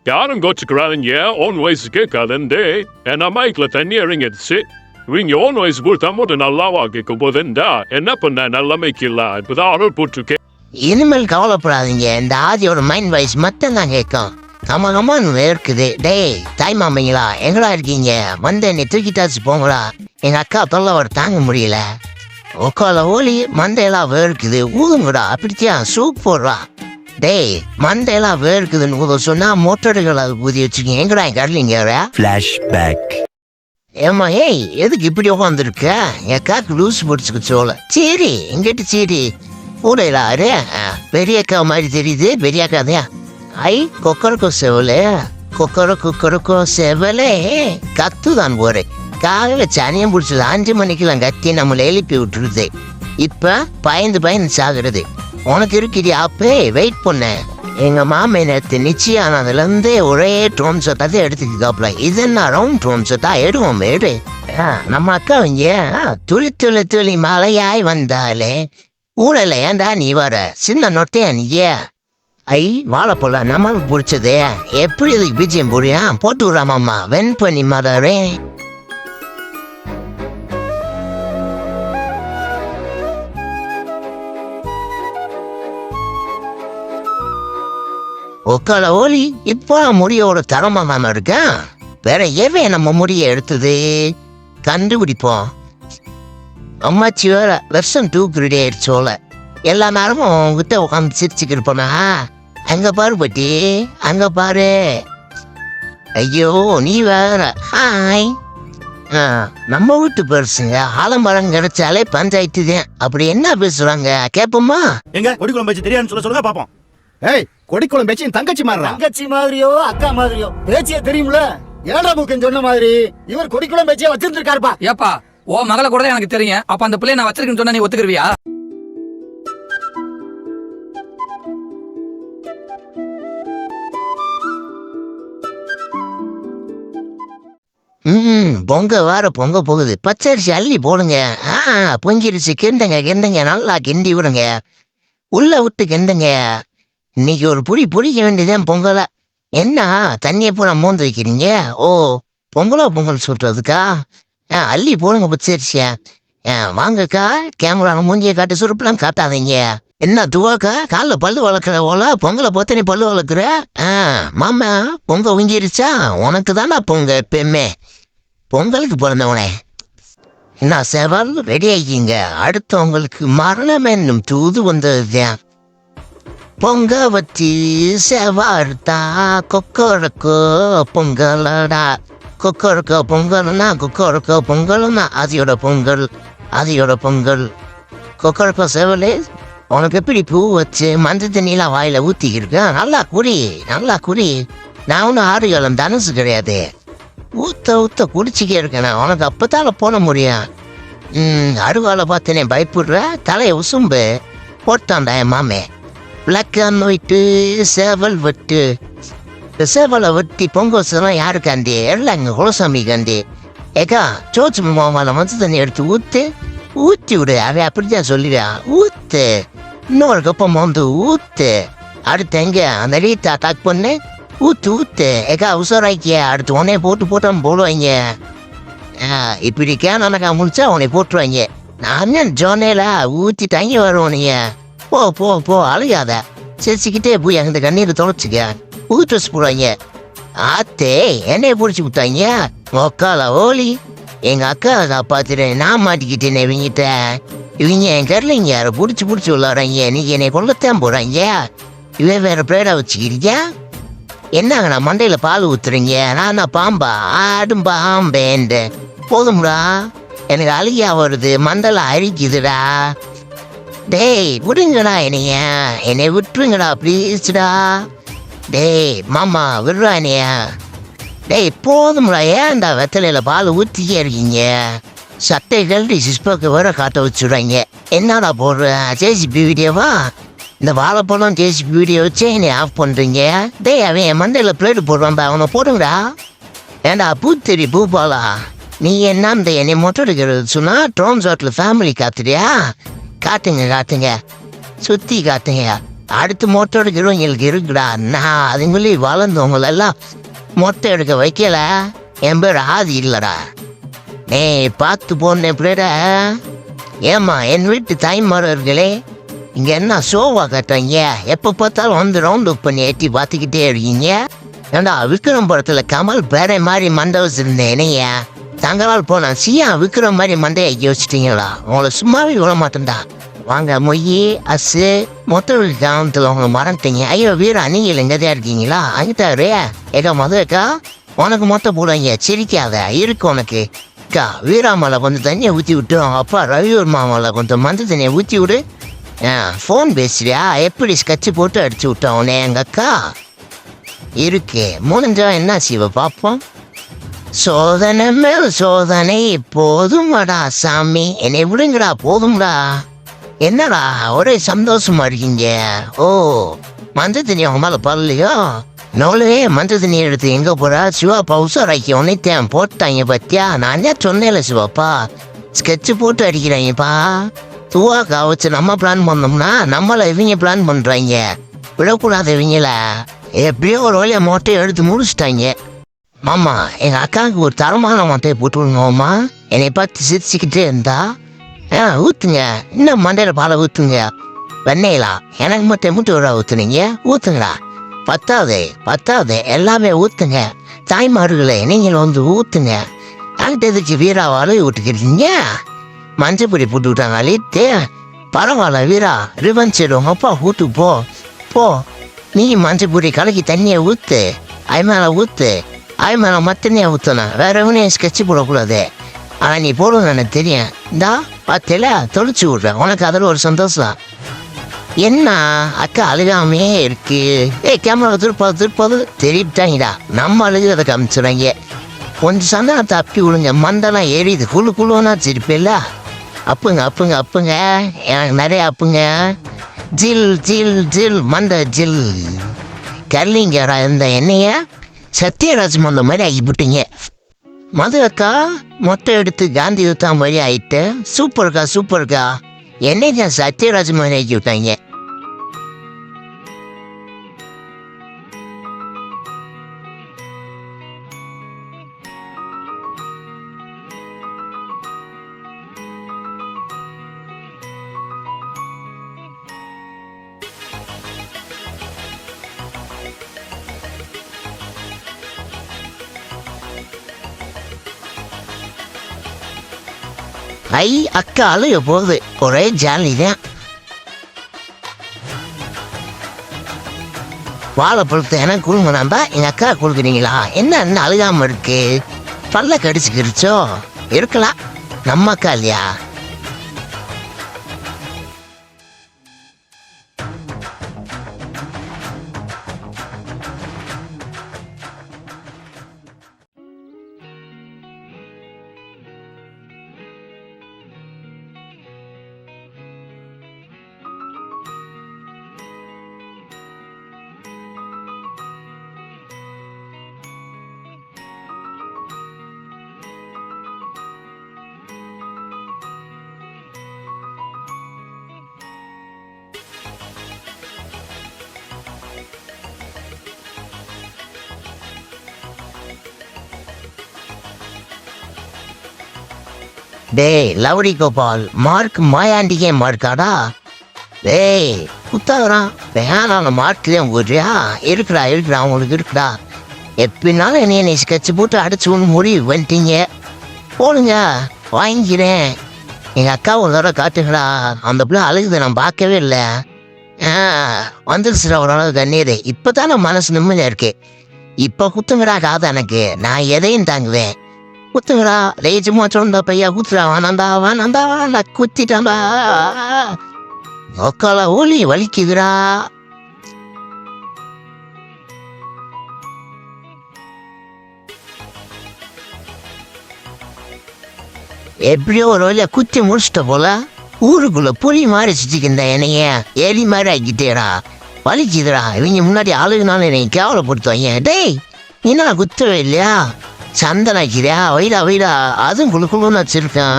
யாரும் கோச்சுக்கிறாங்க ஓன் வயசு கேட்காதே என்ன மைக்ல தண்ணி இறங்கிடுச்சு இவங்க ஓன் வயசு கொடுத்தா மட்டும் நல்லாவா கேட்கும் போதுண்டா என்ன பண்ண நல்லா மைக்கில்ல இப்பதான் ஆர்டர் போட்டிருக்கேன். இனிமேல் கவலைப்படாதீங்க, இந்த ஆதியோட மைண்ட் வாய்ஸ் மட்டும் தான் கேட்கும். கமகமான்னு இருக்குது. டேய் தாய் மாமைங்களா எங்கடா இருக்கீங்க? வந்து என்னை தூக்கிட்டாச்சு போங்களா, எங்க அக்கா தொல்லை வர தாங்க முடியல. உக்கால ஓலி மண்டையெல்லாம் வேர்க்குது ஊதுங்கடா, அப்படித்தியா சூப் போடுறா. டேய் மண்டையெல்லாம் வேர்க்குதுன்னு ஊத சொன்னா மொட்டடைகளை ஊதி வச்சுக்கீங்க. எங்கடா என் கடலிங்க ஃபிளாஷ்பேக். ஏமா ஏய் எதுக்கு இப்படி உட்காந்துருக்க? என் அக்காக்கு லூஸ் பிடிச்சிக்க சோள. சரி எங்கிட்ட சரி ஊடையில அரே பெரிய அக்கா மாதிரி தெரியுது. பெரிய அக்கா தான். ஐ கொக்கரக்கோ செவலே கொக்கரக்கோ செவலே கத்துதான் போறேன். காலையில சனியம் பிடிச்சது 5 மணிக்கெல்லாம் கத்தி நம்மளை எழுப்பி விட்டுருது. இப்ப பயந்து சாகுறது. உனக்கு இருக்கிறியா? அப்பே வெயிட் பண்ண. எங்க மாமே நேற்று நிச்சயம் ஆனதுல இருந்து ஒரே ட்ரோன் செட்டா தான் எடுத்துக்காப்ல. இது என்ன ரவுண்ட் ட்ரோன் செட்டா எடுவோம் எடு. நம்ம அக்கா இங்க துளி மலையாய் வந்தாலே ஊழல ஏண்டா நீ வர சின்ன நொட்டையா நீயே? ஐ வாழைப்போல நம்மளுக்கு பிடிச்சதே. எப்படி இதுக்கு பிஜிஎம் புரியா போட்டு விடாமம்மா வென் பண்ணி மதரே. உக்கால ஓலி இப்போ முடியோட தரமா தானே இருக்கேன். வேற எவே நம்ம முடிய எடுத்தது கண்டுபிடிப்போம். அம்மாச்சி வேற வெர்ஷன் 2 ரெடி ஆயிடுச்சோல. எல்லா நேரமும் உங்ககிட்ட உட்காந்து சிரிச்சுக்கு இருப்போனா? அங்க பாரு பட்டி அங்க பாரு. ஐயோ நீ வேற. ஹாய் நம்ம வீட்டு பெருசுங்க ஆலமரம் கிடைச்சாலே பஞ்சாயத்து தான். அப்படி என்ன பேசுறாங்க கேப்போமா? எங்க கொடிக்குளம் பேச்சு தெரியாதுன்னு சொல்லுங்க பாப்போம். ஏய் கொடிக்குளம் பேச்சு தங்கச்சி மாதிரி. தங்கச்சி மாதிரியோ அக்கா மாதிரியோ பேச்சியே தெரியும்ல. ஏடா மூக்கன் சொன்ன மாதிரி இவர் கொடிக்குளம் பேச்சியே வச்சிருந்திருக்காருப்பா. ஏப்பா ஓ மகளை கூட தான் எனக்கு தெரியும். அப்ப அந்த பிள்ளைய நான் வச்சிருக்கேன்னு சொன்னா நீ ஒத்துக்குருவியா? பொங்க போகுது. பச்சரிசி அள்ளி போடுங்க. பொங்கிருச்சு. கிண்டுங்க நல்லா கிண்டி விடுங்க. உள்ள விட்டு கிண்டுங்க. இன்னைக்கு ஒரு புடிக்க வேண்டியதான் பொங்கல. என்ன தண்ணியை பூரா மோந்து வைக்கிறீங்க? ஓ பொங்கல் சுட்டுறதுக்கா? அள்ளி போடுங்க பச்சரிசியா. வாங்கக்கா கேமரா மூஞ்சியை காட்டு சுருப்பெல்லாம் காட்டாதீங்க. என்ன துவாக்கா காலில் பல்லு வளர்க்குற ஓல பொங்கலை பார்த்து நீ பல்லு வளர்க்குற? மாமா பொங்க உங்கிருச்சா? உனக்கு தானா பொங்க எப்பயுமே பொங்கலுக்கு பிறந்தவனே. என்ன செவல் ரெடி ஆகிங்க. அடுத்தவங்களுக்கு மரணம் என்னும் தூது வந்ததுதான். பொங்க வச்சு செவார்த்தா கொக்கரக்கோ பொங்கலடா. கொக்கரக்கோ பொங்கல்னா கொக்கரக்கோ பொங்கல்னா அதியோட பொங்கல். கொக்கரக்கோ செவலே உனக்கு எப்படி பூ வச்சு மஞ்சள் தண்ணியெல்லாம் வாயில ஊத்திக்கிருக்கேன். நல்லா குடி. நான் ஒன்றும் 6 காலம் தனுசு கிடையாது. ஊத்த குடிச்சிக்கே இருக்கேன். உனக்கு அப்பத்தால போன முடியும். அருவாலை பார்த்தனே பயப்படுற தலையை உசும்பு போட்டான்டா என் மாமே. பிளாக் அண்ட் ஒயிட்டு சேவல் வெட்டு. இந்த சேவலை வெட்டி பொங்கல் வச்சதெல்லாம் யாருக்காண்டி? எல்லாம் எங்கள் குலசாமி காண்டி. ஏக்கா சோச்சு மாமாவில் மஞ்சள் தண்ணி எடுத்து ஊற்றி விடு. அவன் அப்படித்தான் சொல்லுவான். ஊத்து இன்னொரு கப்பம் வந்து ஊத்து. அடுத்து எங்க அந்த ரீத்தை அட்டாக் பண்ணு. ஊத்து ஏக்கா உசராய்க்கிய. அடுத்து உன்னைய போட்டான் போடுவாங்க. இப்படி கேனக்கா முடிச்சா உன்னை போட்டுருவாங்க. நான் ஜோனேல ஊற்றி தங்கி வருவோனீங்க. போ அழுகாத. சிரிச்சுக்கிட்டே போய் அந்த கண்ணீரை தொலைச்சிக்க. புது ட்ரெஸ் போடுவாங்க. ஆத்தே என்னைய பிடிச்சி விட்டாங்க. உக்கால ஓலி எங்க அக்கா காப்பாத்துறேன். நான் மாட்டிக்கிட்டேன் இவங்க என் கரலைங்க யாரை பிடிச்சி விளாடுறாங்க. நீங்க என்னை கொல்லத்தான் போறாங்க. இவன் வேற பிளேடா வச்சுக்கிறீங்க. என்னங்க நான் மண்டையில பால் ஊத்துறீங்க. நான் பாம்பா ஆடும் பாம்பேண்டு. போதும்டா எனக்கு அழுகியா வருது. மண்டல அரிக்குதுடா. டேய் விடுங்கடா என்னை விட்டுருங்கடா ப்ளீஸ்டா. டேய் மாமா விடுறா என்னைய. டேய் போதும்டா. ஏன்டா வெத்தலையில பால் ஊற்றிக்கே இருக்கீங்க? சட்டை கழட்டி சிஸ்பாக்கு வேற காட்ட வச்சுடுறாங்க. என்னடா போடுற ஜேசிபி வீடியோவா? இந்த வாழைப்பழம் ஜேசிபி வீடியோ வச்சே என்னை ஆஃப் பண்ணுறீங்க. டேய் அவன் என் மண்டையில் பிளேடு போடுவான்பா. அவனை போடுங்கடா. ஏண்டா பூத்தெரி பூபாலா நீ என்ன இந்த என்னை மொட்டை எடுக்கிறது சொன்னா ட்ரோன் ஷாட்டில் ஃபேமிலி காத்துறியா? காட்டுங்க சுற்றி காட்டுங்க. அடுத்து மொட்டை எடுக்கிறவங்களுக்கு இருக்குடா. நான் அதுங்களே வளர்ந்தவங்களெல்லாம் மொட்டை எடுக்க வைக்கல. என் பேர் ஆதி இல்லடா. நே பார்த்து போனேன் பிள்ளைடா. ஏம்மா என் வீட்டு தாய்மார்களே, இங்கே என்ன ஷோவா கட்டுறீங்க? எப்போ பார்த்தாலும் வந்து ரவுண்ட் அப் பண்ணி எட்டி பார்த்துக்கிட்டே இருக்கீங்க. ஏண்டா விக்ரம் படத்தில் கமல் பேரை மாதிரி மண்டை வச்சுருந்தேன் என்னைய தங்களால் போனேன். சியா விக்ரம் மாதிரி மண்டையை வச்சுட்டீங்களா? உங்களை சும்மாவே விட மாட்டேன்டா. வாங்க மொய் அசு மொத்த கிராமத்தில் உங்களை மறந்துட்டீங்க. ஐயோ வீரா, நீங்கள் எங்கேதான் இருக்கீங்களா? அங்கிட்டாரு ஏக்கா மதுக்கா, உனக்கு மொத்த போடுவாங்க. சிரிக்காத இருக்கு உனக்கு. அக்கா வீராமலை கொஞ்சம் தண்ணியை ஊற்றி விட்டு அவங்க அப்பா ரவியூர் மாமலை கொஞ்சம் மஞ்சள் தண்ணியை ஊற்றி விடு. ஃபோன் பேசுறியா? எப்படி ஸ்கட்சு போட்டு அடிச்சு விட்டான் உனே எங்கள் அக்கா இருக்கு. முடிஞ்சா என்ன செய்வ பார்ப்போம். சோதனை மேல் சோதனை போதும்டா சாமி, என்னை விடுங்கடா போதும்டா. என்னடா ஒரே சந்தோஷமா இருக்கீங்க? ஓ மஞ்சள் தண்ணி அவங்க மேலே பரலையோ? நோலே மஞ்சள் தண்ணி எடுத்து எங்கே போறா? சிவாப்பா உசாராக்கி உன்னைத்தேன் போட்டாங்க பத்தியா? நான் ஏன் சொன்னேன்ல சிவாப்பா, ஸ்கெட்சு போட்டு அடிக்கிறாங்கப்பா. துவாக்கா வச்சு நம்ம பிளான் பண்ணோம்னா நம்மளை இவங்க பிளான் பண்ணுறாங்க. விடக்கூடாது இவங்கள. எப்படியோ ஒரு வழியை மொட்டையை எடுத்து முடிச்சிட்டாங்க. மாமா எங்கள் அக்காவுக்கு ஒரு தரமான மொட்டையை போட்டு விடுங்கம்மா. என்னை பார்த்து சிரிச்சுக்கிட்டே இருந்தா ஊற்றுங்க, இன்னும் மண்டையில் பாலை ஊற்றுங்க. வெண்ணெயிலா எனக்கு மட்டும் மூட்டு விட ஊற்றுனீங்க, ஊற்றுங்களா. பத்தாவது எல்லாமே ஊற்றுங்க. தாய்மார்களே நீங்கள் வந்து ஊற்றுங்க. அங்கிட்ட எதுக்கு வீராவால் விட்டுக்கிறீங்க? மஞ்சள் பொடி போட்டு விட்டாங்க அழித்து. பரவாயில்ல வீரா, ரிவன் செய்டுவோங்க. அப்பா ஊட்டு போ. நீ மஞ்சள் பொடி கலக்கி தண்ணியை ஊற்று, அது மேலே ஊற்று. அது மேலே மத்தனையை ஊற்றணும். வேற எவனையும் ஸ்கெட்சு போடக்கூடாது. ஆனால் நீ போடுவேன்னு எனக்கு தெரியும். இந்தா பார்த்தில தொலைச்சி விட்றேன். உனக்கு அதில் ஒரு சந்தோஷம். என்ன அக்கா அழுகாமே இருக்கு? கேமரா திருப்பாது தெரிவிட்டாங்கடா. நம்ம அழுகிறத காமிச்சுறாங்க. கொஞ்சம் சந்தனத்தை அப்பி விடுங்க. மண்டெல்லாம் எரியுது. குழுன்னா சிரிப்பில்ல. அப்புங்க எனக்கு நிறைய அப்புங்க. ஜில் மண்டை ஜில். கர்லிங்கரா இந்த எண்ணெய சத்யராஜ் மந்த மாதிரி ஆகிவிட்டீங்க. மது அக்கா மொட்டை எடுத்து காந்தி யுத்தம் மாதிரி ஆயிட்டு. சூப்பர்க்கா என்னைக்கு சத்யராஜ் மாதிரி ஆக்கி விட்டாங்க. ஐ அக்கா அழுக போகுது. ஒரே ஜாலி தான். வாழைப்பழத்தை எனக்கு கொடுங்க. நம்ப எங்கள் அக்கா கொடுக்குறீங்களா? என்ன அழுகாமல் இருக்கு? பல்ல கடிச்சுக்கிருச்சோ? இருக்கலாம். நம்ம அக்கா இல்லையா? டேய் லவ்டி கோபால், மார்க் மாயாண்டிக்கே மார்க்காடா? டேய் குத்தாகிறான். வேணாம் மார்க்லேயே ஊரியா? இருக்குடா அவங்களுக்கு இருக்குடா. எப்படினாலும் என்னை ஸ்கெட்சு போட்டு அடிச்சு ஒன்று முடிவு வந்துட்டீங்க. போடுங்க வாங்கிக்கிறேன். எங்கள் அக்கா ஒரு தடவை காட்டுங்களா. அந்த பிள்ளை அழுகுது, நான் பார்க்கவே இல்லை. வந்துருச்சுடா ஓரளவு கண்ணீர். இப்போ தான் நான் மனசு நிம்மதியாக இருக்கு. இப்போ குத்துங்கடா காது எனக்கு. நான் எதையும் தாங்குவேன். குத்துங்கடா. லேஜுமா சொந்த பையா குத்துடா. வானந்தா குத்திட்டான்டா. ஒக்கால ஓலி வலிக்குதுடா. எப்படியோ ஒரு வழியா குத்தி முடிச்சிட்ட போல. ஊருக்குள்ள புலி மாதிரி சுத்திக்கிந்த என்னைய எலி மாதிரி ஆக்கிட்டேடா. வலிக்குதுடா. இவங்க முன்னாடி ஆளுகுனாலும் என்னை கேவலப்படுத்துவாங்க. டேய் என்ன குத்தவே இல்லையா? சந்தனாக்கிறியா? வைடா அதுவும் குழுன்னு வச்சிருக்கேன்.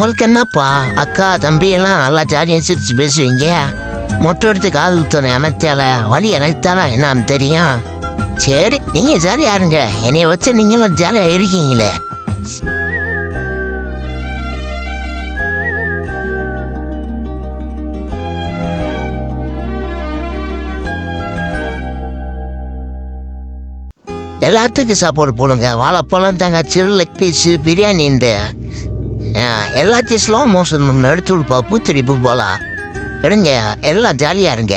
உங்களுக்கு என்னப்பா அக்கா தம்பி எல்லாம் நல்லா ஜாலியாக சிரிச்சு பேசுவீங்க. மொட்டை எடுத்து காது ஊத்தன அமைத்தால வழி அனைத்தால என்னன்னு தெரியும். சரி நீங்க ஜாலியா இருங்க, என்னைய வச்சு நீங்களும் ஜாலியா இருக்கீங்களே. எல்லாத்துக்கும் சாப்பாடு போடுங்க. வாழைப்பழம் தங்காச்சி லெக் பீஸு பிரியாணிண்டு எல்லாத்தையும் ஸ்லோ மோஷன் எடுத்து விடுப்பா. பூத்திரிப்பு போலாம் எடுங்க, எல்லாம் ஜாலியா இருங்க.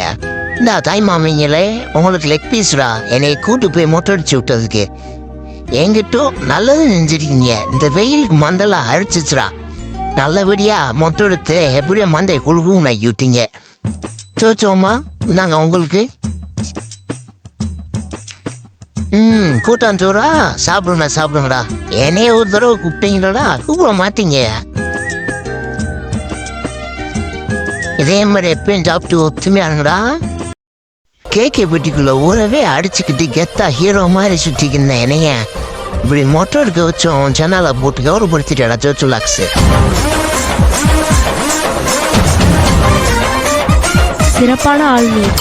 இந்த தாய் மாமிங்களே உங்களுக்கு லெக் பீஸ்டா, என்னை கூட்டு போய் மொட்டை அடிச்சு விட்டதுக்கு என்கிட்டும் நல்லது செஞ்சிருக்கீங்க. இந்த வெயிலுக்கு மண்டெல்லாம் அடிச்சிச்சுடா, நல்லபடியா மொட்டை எடுத்து எப்படியோ மண்டை குழுவும் நாக்கி விட்டீங்க. சோச்சோம்மா நாங்கள் உங்களுக்கு கூட்டாஞ்சோரா சாப்பிடுங்கடா. என்னைய ஒரு தடவை கூப்பிட்டீங்களா, கூப்பிட மாட்டீங்க. இதே மாதிரி எப்பயும் சாப்பிட்டு ஒத்துமையானுங்கடா. கேக்கே பெட்டிக்குள்ள ஊரவே அடிச்சுக்கிட்டு கெத்தா ஹீரோ மாதிரி சுத்திக்கிருந்தேன். என்னைய இப்படி மொட்டை எடுக்க வச்சோம் ஜனால போட்டு கௌரவப்படுத்திட்டா ஜோச்சுலாக்ஸ். சிறப்பான ஆளுநர்.